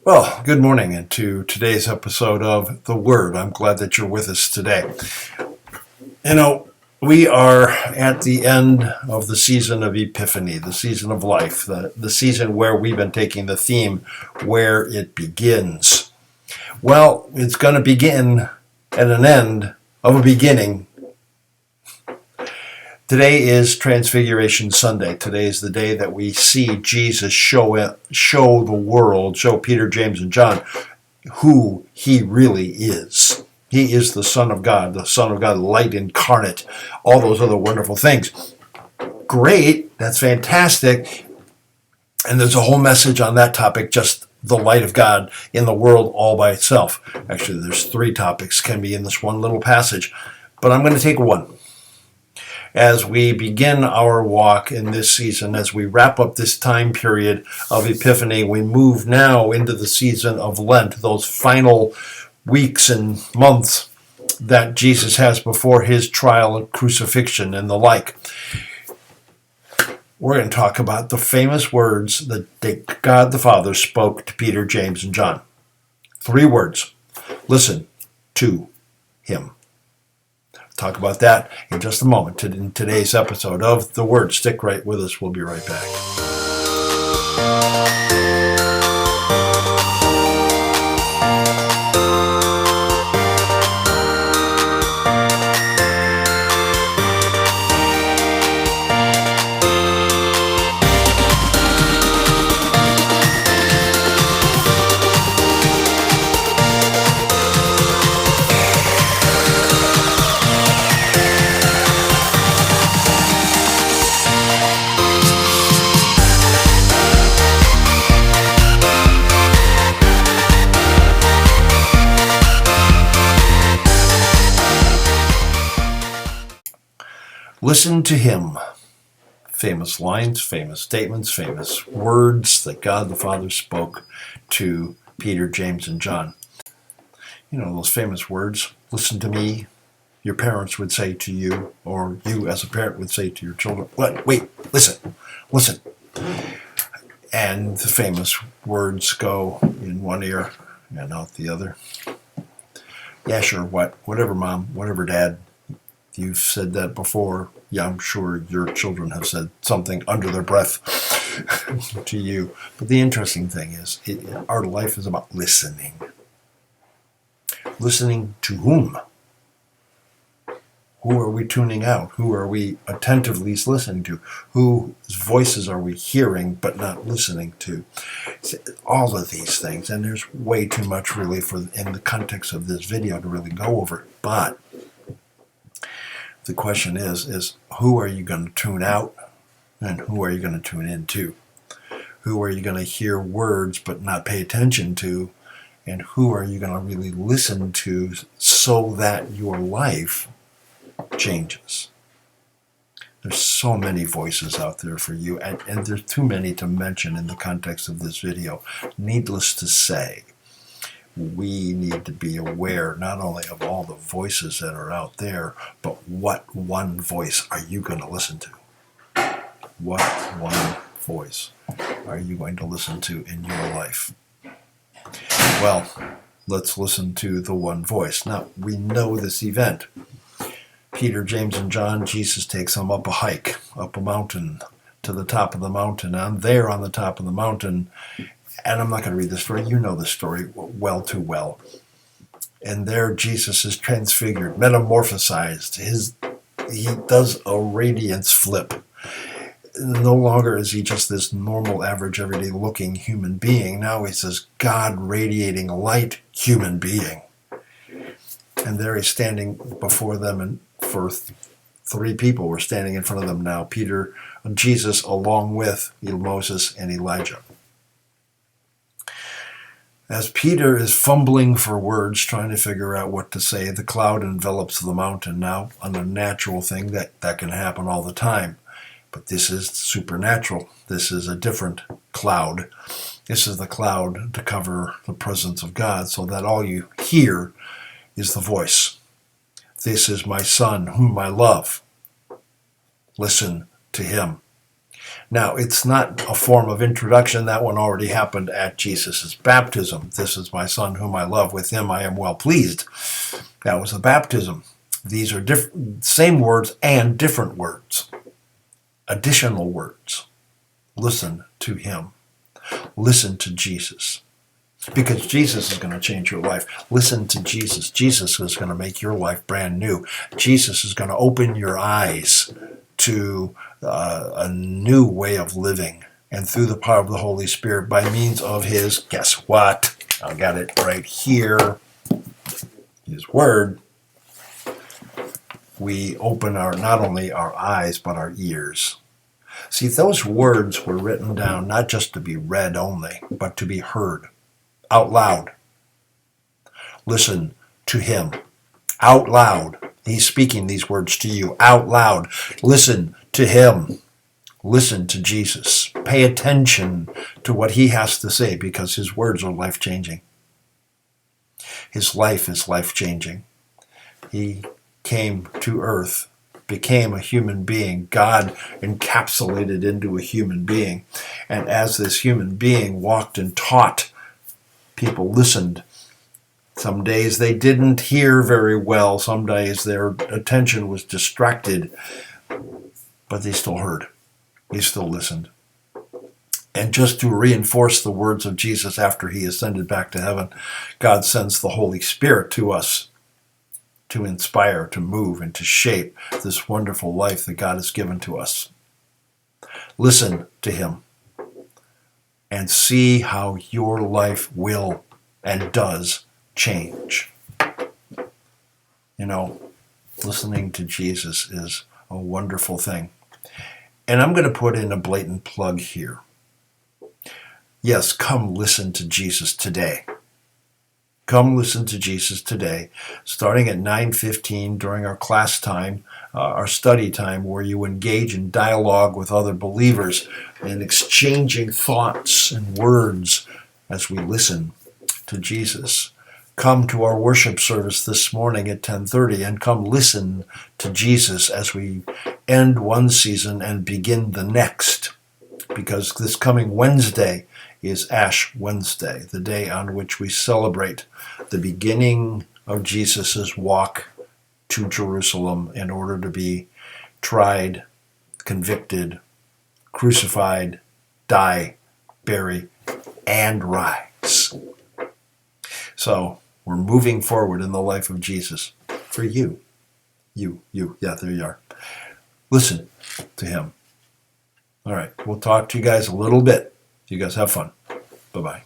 Well, good morning and to today's episode of The Word. I'm glad that you're with us today. We are at the end of the season of Epiphany, the season of life, the season where we've been taking the theme, where it begins. Well, it's going to begin at an end of a beginning. Today is Transfiguration Sunday. Today is the day that we see Jesus show the world, show Peter, James, and John who he really is. He is the Son of God, light incarnate, all those other wonderful things. Great, that's fantastic. And there's a whole message on that topic, just the light of God in the world all by itself. Actually, there's 3 topics can be in this one little passage, but I'm going to take one. As we begin our walk in this season, as we wrap up this time period of Epiphany, we move now into the season of Lent, those final weeks and months that Jesus has before his trial and crucifixion and the like. We're going to talk about the famous words that God the Father spoke to Peter, James, and John. 3 words. Listen to him. Talk about that in just a moment in today's episode of The Word. Stick right with us. We'll be right back. Listen to him. Famous lines, famous statements, famous words that God the Father spoke to Peter, James, and John. You know, those famous words, listen to me, your parents would say to you, or you as a parent would say to your children, wait, listen. And the famous words go in one ear and out the other. Yeah, sure, whatever, Mom, whatever, Dad. You've said that before. Yeah, I'm sure your children have said something under their breath to you. But the interesting thing is, our life is about listening. Listening to whom? Who are we tuning out? Who are we attentively listening to? Whose voices are we hearing but not listening to? All of these things. And there's way too much really in the context of this video to really go over. But the question is who are you going to tune out and who are you going to tune into? Who are you going to hear words but not pay attention to? And who are you going to really listen to so that your life changes? There's so many voices out there for you, and there's too many to mention in the context of this video. Needless to say, we need to be aware not only of all the voices that are out there, but what one voice are you going to listen to? What one voice are you going to listen to in your life? Well, let's listen to the one voice. Now, we know this event. Peter, James, and John, Jesus takes them up a hike, up a mountain, to the top of the mountain. I'm there on the top of the mountain. And I'm not going to read the story. You know the story well too well. And there Jesus is transfigured, metamorphosized. He does a radiance flip. No longer is he just this normal, average, everyday looking human being. Now he's this God radiating light human being. And there he's standing before them, and for 3 people were standing in front of them now. Peter, Jesus, along with Moses and Elijah. As Peter is fumbling for words, trying to figure out what to say, the cloud envelops the mountain. Now, a natural thing that can happen all the time. But this is supernatural. This is a different cloud. This is the cloud to cover the presence of God, so that all you hear is the voice. This is my Son, whom I love. Listen to him. Now, it's not a form of introduction. That one already happened at Jesus' baptism. This is my son whom I love. With him I am well pleased. That was the baptism. These are same words and different words. Additional words. Listen to him. Listen to Jesus. Because Jesus is going to change your life. Listen to Jesus. Jesus is going to make your life brand new. Jesus is going to open your eyes to a new way of living. And through the power of the Holy Spirit, by means of his, guess what? I got it right here. His word. We open our not only our eyes, but our ears. See, those words were written down not just to be read only, but to be heard out loud. Listen to him out loud. He's speaking these words to you out loud. Listen to him. Listen to Jesus. Pay attention to what he has to say, because his words are life-changing. His life is life-changing. He came to earth, became a human being. God encapsulated into a human being. And as this human being walked and taught, people listened. Some days they didn't hear very well. Some days their attention was distracted. But they still heard. They still listened. And just to reinforce the words of Jesus after he ascended back to heaven, God sends the Holy Spirit to us to inspire, to move, and to shape this wonderful life that God has given to us. Listen to him and see how your life will and does change. You know, listening to Jesus is a wonderful thing. And I'm going to put in a blatant plug here. Yes, come listen to Jesus today. Come listen to Jesus today, starting at 9:15 during our class time, our study time, where you engage in dialogue with other believers and exchanging thoughts and words as we listen to Jesus. Come to our worship service this morning at 10:30 and come listen to Jesus as we end one season and begin the next. Because this coming Wednesday is Ash Wednesday, the day on which we celebrate the beginning of Jesus' walk to Jerusalem in order to be tried, convicted, crucified, die, bury, and rise. So we're moving forward in the life of Jesus for you. You. Yeah, there you are. Listen to him. All right, we'll talk to you guys a little bit. You guys have fun. Bye-bye.